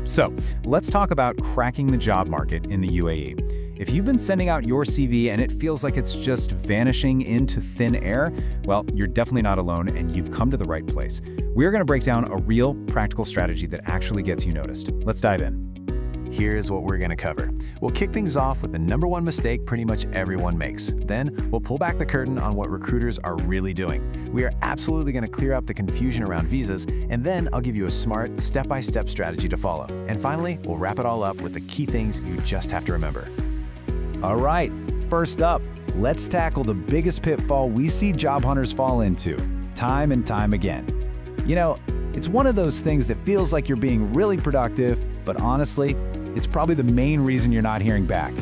So, let's talk about cracking the job market in the UAE. If you've been sending out your CV and it feels like it's just vanishing into thin air, well, you're definitely not alone and you've come to the right place. We're going to break down a real, practical strategy that actually gets you noticed. Let's dive in. Here's what we're going to cover. We'll kick things off with the #1 mistake pretty much everyone makes. Then, we'll pull back the curtain on what recruiters are really doing. We are absolutely going to clear up the confusion around visas, and then I'll give you a smart, step-by-step strategy to follow. And finally, we'll wrap it all up with the key things you just have to remember. All right, first up, let's tackle the biggest pitfall we see job hunters fall into, time and time again. You know, it's one of those things that feels like you're being really productive, but honestly, it's probably the main reason you're not hearing back.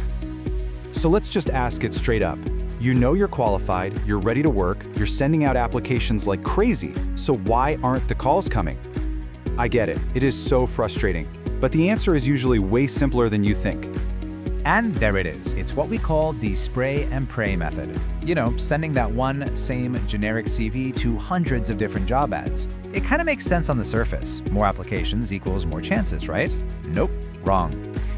So let's just ask it straight up. You know you're qualified, you're ready to work, you're sending out applications like crazy, so why aren't the calls coming? I get it, it is so frustrating, but the answer is usually way simpler than you think. And there it is. It's what we call the spray and pray method. You know, sending that one same generic CV to hundreds of different job ads. It kind of makes sense on the surface. More applications equals more chances, right? Nope, wrong.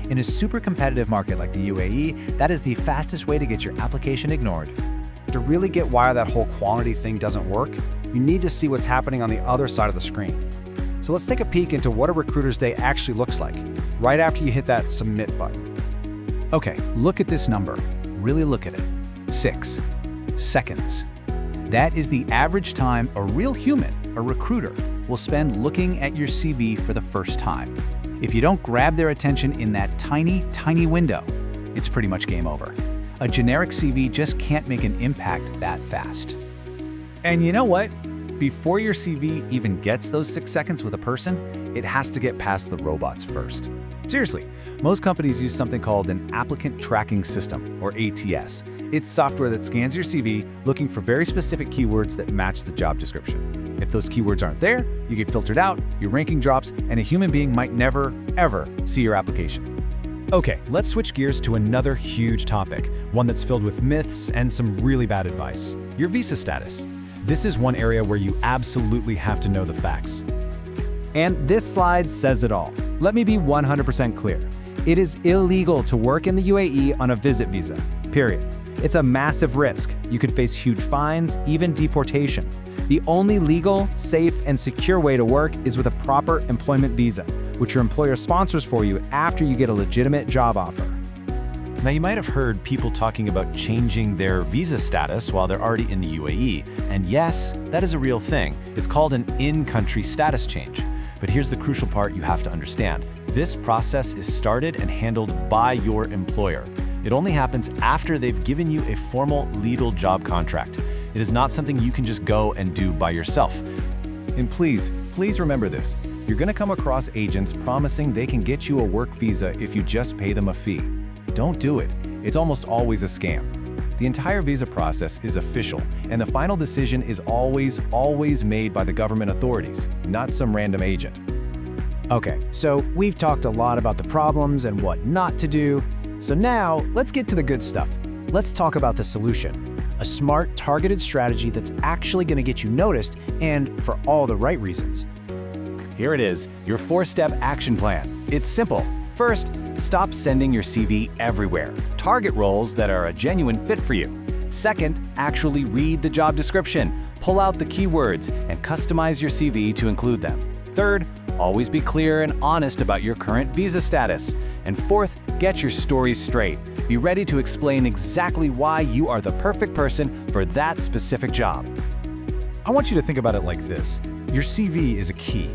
In a super competitive market like the UAE, that is the fastest way to get your application ignored. To really get why that whole quantity thing doesn't work, you need to see what's happening on the other side of the screen. So let's take a peek into what a recruiter's day actually looks like, right after you hit that submit button. Okay, look at this number. Really look at it. 6 seconds. That is the average time a real human, a recruiter, will spend looking at your CV for the first time. If you don't grab their attention in that tiny, tiny window, it's pretty much game over. A generic CV just can't make an impact that fast. And you know what? Before your CV even gets those 6 seconds with a person, it has to get past the robots first. Seriously, most companies use something called an applicant tracking system, or ATS. It's software that scans your CV looking for very specific keywords that match the job description. If those keywords aren't there, you get filtered out, your ranking drops, and a human being might never, ever see your application. Okay, let's switch gears to another huge topic, one that's filled with myths and some really bad advice. Your visa status. This is one area where you absolutely have to know the facts. And this slide says it all. Let me be 100% clear. It is illegal to work in the UAE on a visit visa, period. It's a massive risk. You could face huge fines, even deportation. The only legal, safe, and secure way to work is with a proper employment visa, which your employer sponsors for you after you get a legitimate job offer. Now, you might have heard people talking about changing their visa status while they're already in the UAE. And yes, that is a real thing. It's called an in-country status change. But here's the crucial part you have to understand. This process is started and handled by your employer. It only happens after they've given you a formal legal job contract. It is not something you can just go and do by yourself. And please remember this. You're going to come across agents promising they can get you a work visa if you just pay them a fee. Don't do it. It's almost always a scam. The entire visa process is official, and the final decision is always made by the government authorities, not some random agent. Okay, so we've talked a lot about the problems and what not to do. So now, let's get to the good stuff. Let's talk about the solution. A smart, targeted strategy that's actually going to get you noticed, and for all the right reasons. Here it is, your 4-step action plan. It's simple. First, stop sending your CV everywhere. Target roles that are a genuine fit for you. Second, actually read the job description. Pull out the keywords and customize your CV to include them. Third, always be clear and honest about your current visa status. And fourth, get your story straight. Be ready to explain exactly why you are the perfect person for that specific job. I want you to think about it like this. Your CV is a key.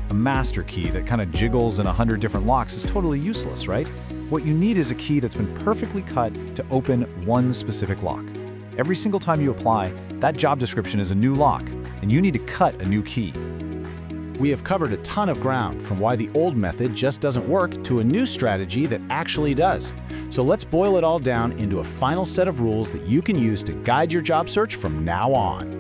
A master key that kind of jiggles in 100 different locks is totally useless, right? What you need is a key that's been perfectly cut to open one specific lock. Every single time you apply, that job description is a new lock, and you need to cut a new key. We have covered a ton of ground, from why the old method just doesn't work to a new strategy that actually does. So let's boil it all down into a final set of rules that you can use to guide your job search from now on.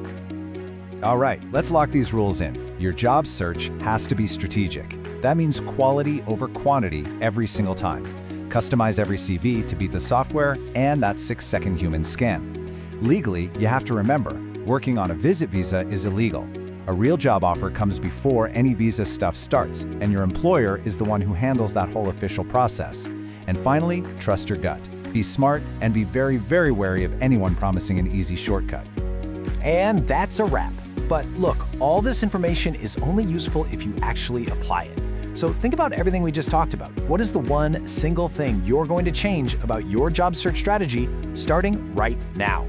All right, let's lock these rules in. Your job search has to be strategic. That means quality over quantity every single time. Customize every CV to beat the software and that 6-second human scan. Legally, you have to remember, working on a visit visa is illegal. A real job offer comes before any visa stuff starts, and your employer is the one who handles that whole official process. And finally, trust your gut. Be smart and be very, very wary of anyone promising an easy shortcut. And that's a wrap. But look, all this information is only useful if you actually apply it. So think about everything we just talked about. What is the one single thing you're going to change about your job search strategy starting right now?